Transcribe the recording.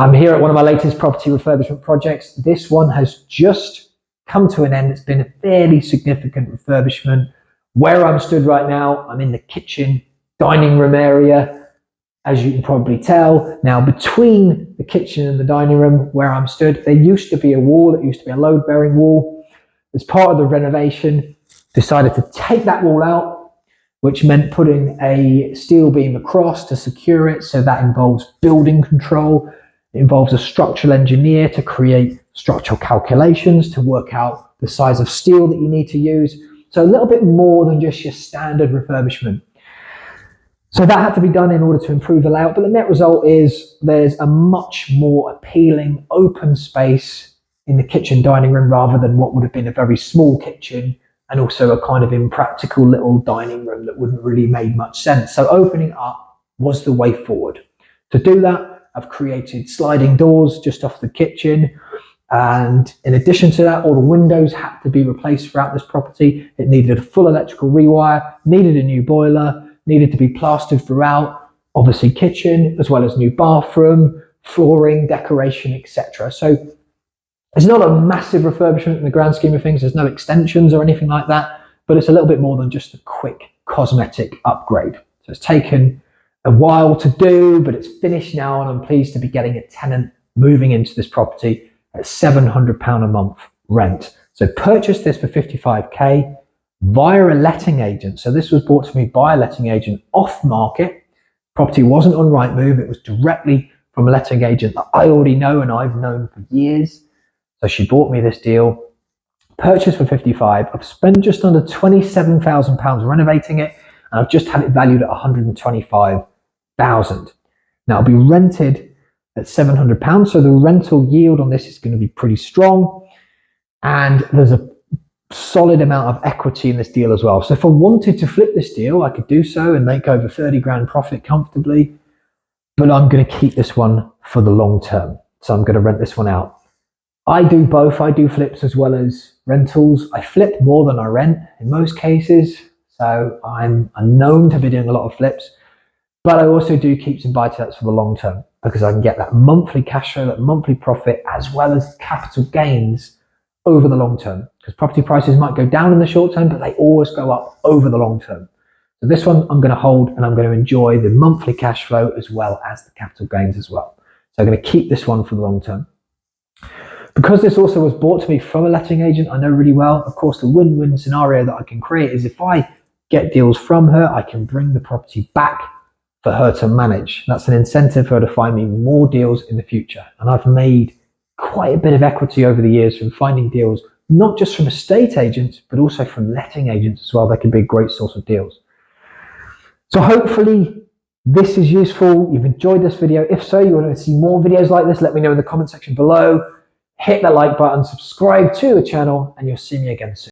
I'm here at one of my latest property refurbishment projects. This one has just come to an end. It's been a fairly significant refurbishment. Where I'm stood right now, I'm in the kitchen, dining room area, as you can probably tell. Now, between the kitchen and the dining room where I'm stood, there used to be a wall. It used to be a load-bearing wall. As part of the renovation, decided to take that wall out, which meant putting a steel beam across to secure it. So that involves building control. It involves a structural engineer to create structural calculations to work out the size of steel that you need to use. So a little bit more than just your standard refurbishment. So that had to be done in order to improve the layout, but the net result is there's a much more appealing open space in the kitchen dining room rather than what would have been a very small kitchen and also a kind of impractical little dining room that wouldn't really make much sense. So opening up was the way forward. To do that, I've created sliding doors just off the kitchen. And in addition to that, all the windows had to be replaced throughout this property. It needed a full electrical rewire, needed a new boiler, needed to be plastered throughout, obviously kitchen, as well as new bathroom, flooring, decoration, etc. So it's not a massive refurbishment in the grand scheme of things. There's no extensions or anything like that, but it's a little bit more than just a quick cosmetic upgrade. So it's taken a while to do, but it's finished now, and I'm pleased to be getting a tenant moving into this property at £700 a month rent. So purchased this for 55k via a letting agent. So this was brought to me by a letting agent off market. Property wasn't on Rightmove. It was directly from a letting agent that I already know and I've known for years. So she bought me this deal, purchased for 55. I've spent just under £27,000 renovating it, and I've just had it valued at 125,000. Now it'll be rented at £700, so the rental yield on this is going to be pretty strong, and there's a solid amount of equity in this deal as well. So if I wanted to flip this deal, I could do so and make over 30 grand profit comfortably, but I'm going to keep this one for the long term. So I'm going to rent this one out. I do both. I do flips as well as rentals. I flip more than I rent in most cases. So I'm known to be doing a lot of flips, but I also do keep some buy-to-lets for the long term because I can get that monthly cash flow, that monthly profit, as well as capital gains over the long term, because property prices might go down in the short term, but they always go up over the long term. So this one I'm going to hold, and I'm going to enjoy the monthly cash flow as well as the capital gains as well. So I'm going to keep this one for the long term. Because this also was bought to me from a letting agent I know really well, of course, the win-win scenario that I can create is if I get deals from her, I can bring the property back for her to manage. That's an incentive for her to find me more deals in the future. And I've made quite a bit of equity over the years from finding deals, not just from estate agents, but also from letting agents as well. That can be a great source of deals. So hopefully this is useful. You've enjoyed this video. If so, you want to see more videos like this, let me know in the comment section below. Hit that like button, subscribe to the channel, and you'll see me again soon.